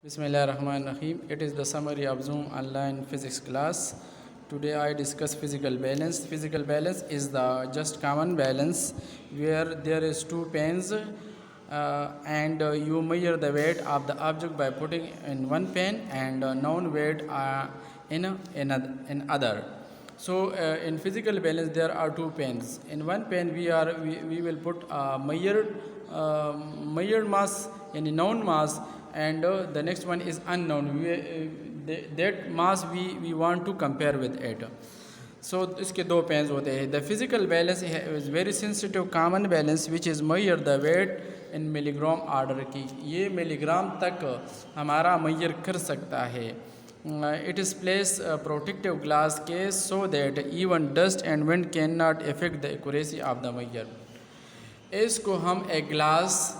Bismillahirrahmanirrahim. It is the summary of Zoom online physics class. Today I discuss physical balance. Physical balance is the just common balance where there is two pens and you measure the weight of the object by putting in one pen and known weight in other. So in physical balance there are two pens. In one pen we will put measured mass in a known mass, and the next one is unknown. That mass we want to compare with it. So इसके दो pens होते हैं. The physical balance is very sensitive common balance which is measure the weight in milligram order की ये milligram तक हमारा measure कर सकता है. It is placed protective glass case so that even dust and wind cannot affect the accuracy of the measure. इसको हम एक ग्लास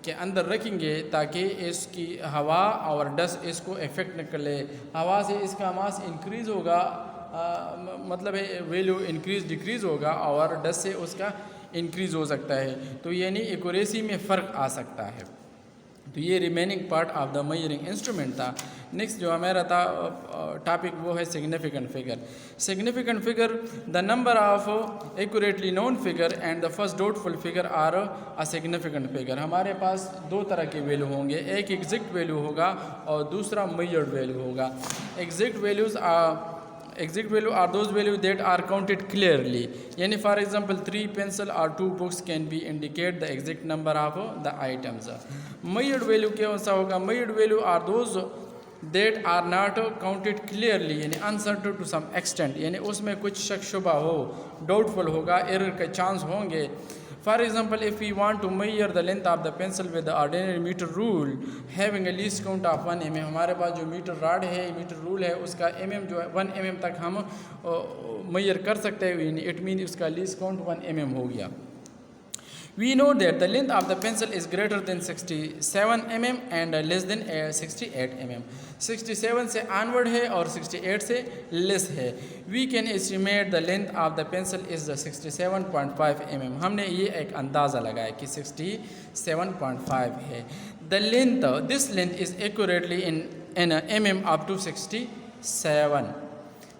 के अंदर रखेंगे ताकि इसकी हवा और डस्ट इसको इफ़ेक्ट न कर ले. हवा से इसका मास इंक्रीज़ होगा, मतलब है वैल्यू इंक्रीज़ डिक्रीज़ होगा, और डस्ट से उसका इंक्रीज़ हो सकता है. तो यानी एक्यूरेसी में फ़र्क आ सकता है. तो ये remaining part of the measuring instrument था. नेक्स्ट जो हमारा था टॉपिक वो है significant figure. Significant figure the number of accurately known figure and the first doubtful figure are a significant figure. हमारे पास दो तरह के वैल्यू होंगे, एक एग्जैक्ट वैल्यू होगा और दूसरा मेजर्ड वैल्यू होगा. Exact value are those values that are counted clearly. यानी फॉर एग्जांपल 3 pencil और 2 books can be indicate the exact number of the items. measured value क्या होगा? measured value are those that are not counted clearly, यानी uncertain to some extent, यानी उसमें कुछ शक शुबा हो, डाउटफुल होगा, एरर के चांस होंगे. For example, if we want to measure the length of the pencil with the ordinary meter rule having a least count of 1 mm, हमारे पास जो मीटर रॉड है, मीटर रूल है, उसका mm जो है 1 mm तक हम मेजर कर सकते हैं. इट मीन उसका लीस्ट काउंट 1 mm हो गया. We know that the length of the pencil is greater than 67 mm and less than 68 mm. 67 से onward है और 68 से less है. We can estimate the length of the pencil is the 67.5 mm. हमने ये एक अंदाज़ा लगाया कि 67.5 है. The length, this length is accurately in mm up to 67.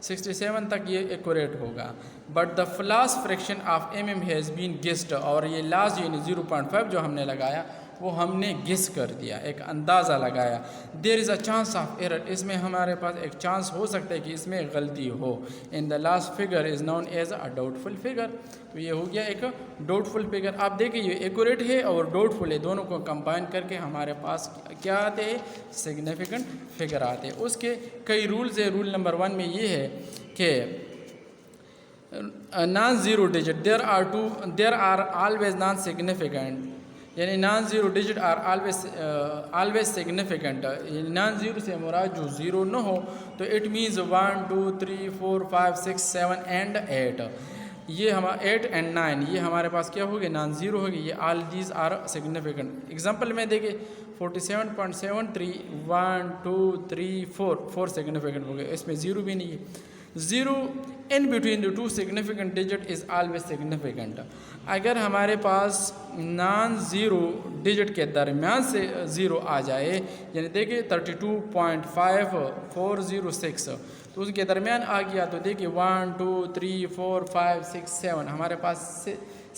67 तक ये एक्यूरेट होगा. But the last fraction of mm has been guessed, और ये लास्ट यानी 0.5 जो हमने लगाया वो हमने गेस कर दिया, एक अंदाज़ा लगाया. There is a chance of error, इसमें हमारे पास एक चांस हो सकता है कि इसमें गलती हो. In the last figure is known as a doubtful figure. तो ये हो गया एक डाउटफुल फिगर. आप देखिए ये एक्यूरेट है और डाउटफुल है, दोनों को कंबाइन करके हमारे पास क्या आते हैं? सिग्निफिकेंट फिगर आते हैं. उसके कई रूल्स है. रूल नंबर 1 में ये है कि non zero digit there are always non significant, यानी non zero digit are always significant. Non zero से मुराद जो ज़ीरो न हो, तो इट मीन्स 1 2 3 4 5 6 7 एंड 8. ये हमारा 8 एंड 9 ये हमारे पास क्या हो गए? नॉन ज़ीरो हो गए. ये all these are significant. Example में देखिए 47.73 1 2 3 4 सिग्निफिकेंट हो गए, इसमें ज़ीरो भी नहीं है. Zero in between the two significant digit is always significant. अगर हमारे पास नॉन ज़ीरो डिजिट के दरमियान से ज़ीरो आ जाए, यानी देखिए 32.5406, तो उसके दरमियान आ गया, तो देखिए 1 2 3 4 5 6 7 हमारे पास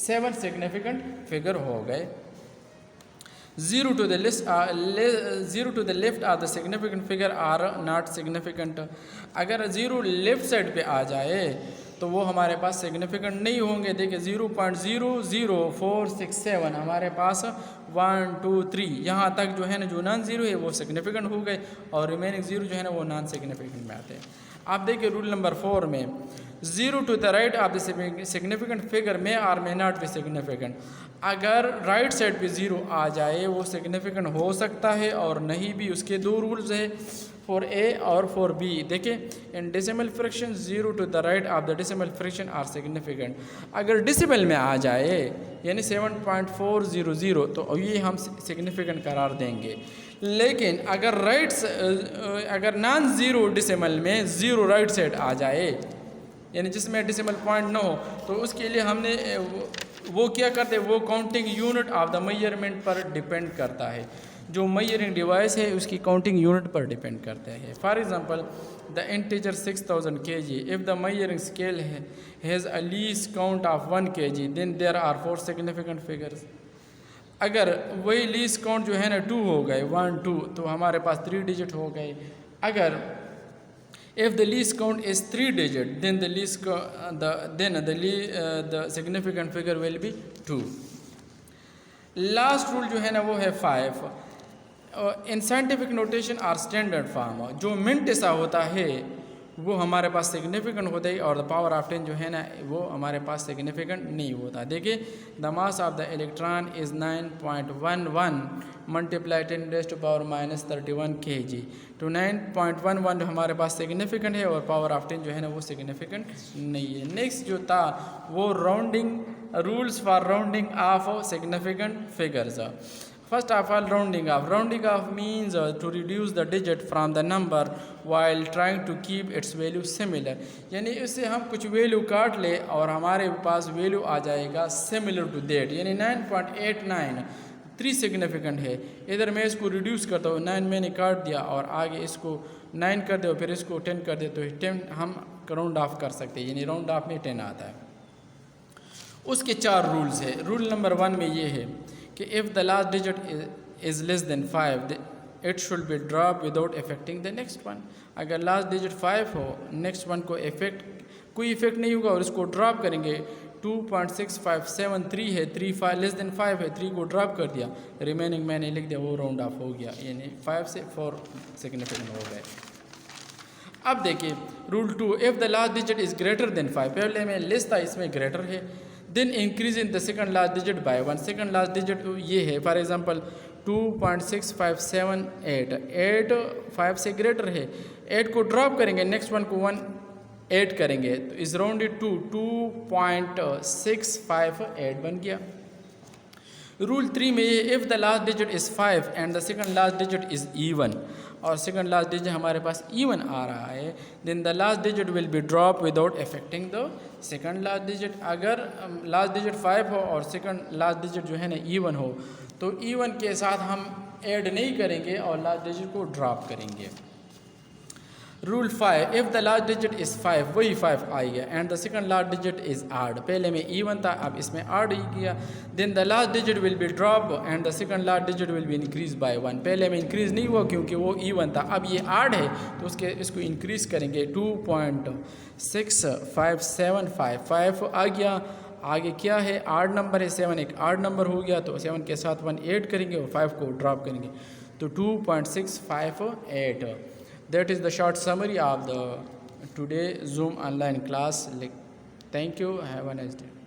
7 सिग्निफिकेंट फिगर हो गए. Zero to the left of the significant figure are not significant. अगर ज़ीरो लेफ़्ट साइड पे आ जाए तो वो हमारे पास सिग्निफिकेंट नहीं होंगे. देखिए 0.00467 हमारे पास 1 2 3 यहाँ तक जो है ना, जो नॉन ज़ीरो है वो सिग्निफिकेंट हो गए, और रिमेनिंग ज़ीरो जो है ना वो नॉन सिग्निफिकेंट में आते हैं. आप देखिए रूल नंबर 4 में 0 to the right of the significant figure may or may not be significant. अगर राइट साइड पे ज़ीरो आ जाए वो सिग्निफिकेंट हो सकता है और नहीं भी. उसके दो रूल्स है फॉर ए और फॉर बी. देखिए in decimal fraction 0 to the right of the decimal fraction are significant. अगर डेसिमल में आ जाए यानी 7.400 तो ये हम सिग्निफिकेंट करार देंगे. लेकिन अगर नॉन ज़ीरो डेसिमल में ज़ीरो राइट साइड आ जाए, यानी जिसमें डेसिमल पॉइंट न हो, तो उसके लिए हमने वो क्या करते हैं, वो counting unit of the measurement पर डिपेंड करता है. जो मेजरिंग डिवाइस है उसकी काउंटिंग यूनिट पर डिपेंड करता है। For example the integer 6000 kg, if the measuring scale has a least count of 1 kg then there are 4 significant figures. अगर वही लीस्ट काउंट जो है ना 2 हो गए 1 2 तो हमारे पास 3 डिजिट हो गए। अगर if the least count is 3 digit then the significant figure will be 2। Last rule जो है ना वो है 5। In scientific notation or standard form, जो मिनट ऐसा होता है वो हमारे पास सिग्निफिकेंट होता है और द पावर ऑफ 10 जो है ना वो हमारे पास सिग्निफिकेंट नहीं होता। देखिए the mass of the electron is 9.11 multiply 10⁻³ kg। तो 9.11 जो हमारे पास सिग्निफिकेंट है और पावर ऑफ 10 जो है ना वो सिग्निफिकेंट नहीं है। नेक्स्ट जो था वो rounding rules for rounding off significant figures. First of all, rounding off. Rounding off means to reduce the digit from the number while trying to keep its value similar। यानी इससे हम कुछ value काट ले और हमारे पास वैल्यू आ जाएगा similar to that. यानी 9.89 3 सिग्निफिकेंट है, इधर मैं इसको रिड्यूस करता हूँ, 9 मैंने काट दिया और आगे इसको 9 कर दो फिर इसको 10 कर दे तो 10 हम राउंड ऑफ कर सकते हैं, यानी राउंड ऑफ में 10 आता है। उसके 4 रूल्स है। रूल नंबर 1 में ये है कि if the last digit is less than 5 it should be drop without affecting the next one. अगर लास्ट डिजिट 5 हो नेक्स्ट वन को कोई इफेक्ट नहीं होगा और इसको ड्रॉप करेंगे। 2.6573 है, 3 लेस देन 5 है, 3 को ड्रॉप कर दिया, रिमेनिंग मैंने लिख दिया, वो राउंड ऑफ हो गया, यानी 5 से 4 सिग्निफिकेंट हो गए। अब देखिए rule 2, if the last digit is greater than 5, पहले में लेस था इसमें ग्रेटर है, then increase in the second last digit by 1। Second last digit ये है, फॉर एग्जांपल 2.6578 8 5 से ग्रेटर है, 8 को ड्रॉप करेंगे, नेक्स्ट वन को 1 ऐड करेंगे तो इज राउंडेड टू 2.658 बन गया। रूल 3 में ये if the last digit is 5 and the second last digit is even, और सेकंड लास्ट डिजिट हमारे पास इवन आ रहा है, then the last digit will be drop without affecting the second last digit. अगर लास्ट डिजिट 5 हो और second last digit जो है ना इवन हो तो इवन के साथ हम ऐड नहीं करेंगे और लास्ट डिजिट को ड्रॉप करेंगे। Rule 5, if the last digit is 5, वही 5 आई गया, and the second last digit is odd, पहले में इवन था अब इसमें आड ही किया, then the last digit will be drop and the second last digit will be increase by 1। पहले में इंक्रीज़ नहीं हुआ क्योंकि वो इवन था, अब ये आड है तो इसको इंक्रीज़ करेंगे, 2.6575 आ गया। आगे क्या है, आड नंबर है 7, एक आड नंबर हो गया तो 7 के साथ 1 ऐड करेंगे और 5 को ड्रॉप करेंगे तो 2.658। That is the short summary of the today Zoom online class. Thank you. Have a nice day.